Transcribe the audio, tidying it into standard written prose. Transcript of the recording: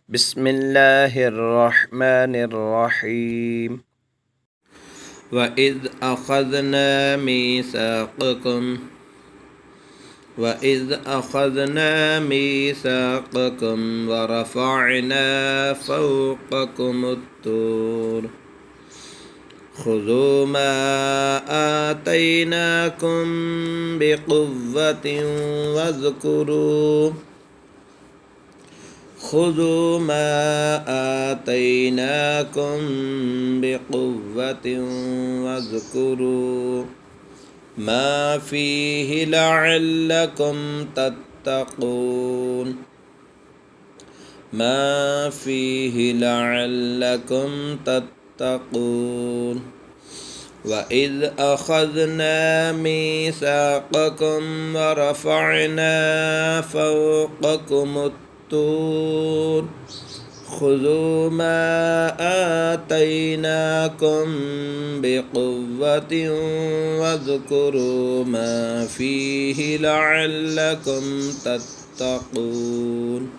بسم الله الرحمن الرحيم وإذ أخذنا ميثاقكم ورفعنا فوقكم الطور خذوا ما آتيناكم بقوة واذكروا ما فيه لعلكم تتقون وإذ أخذنا ميثاقكم ورفعنا فوقكم الطور خذوا ما آتيناكم بقوة واذكروا ما فيه لعلكم تتقون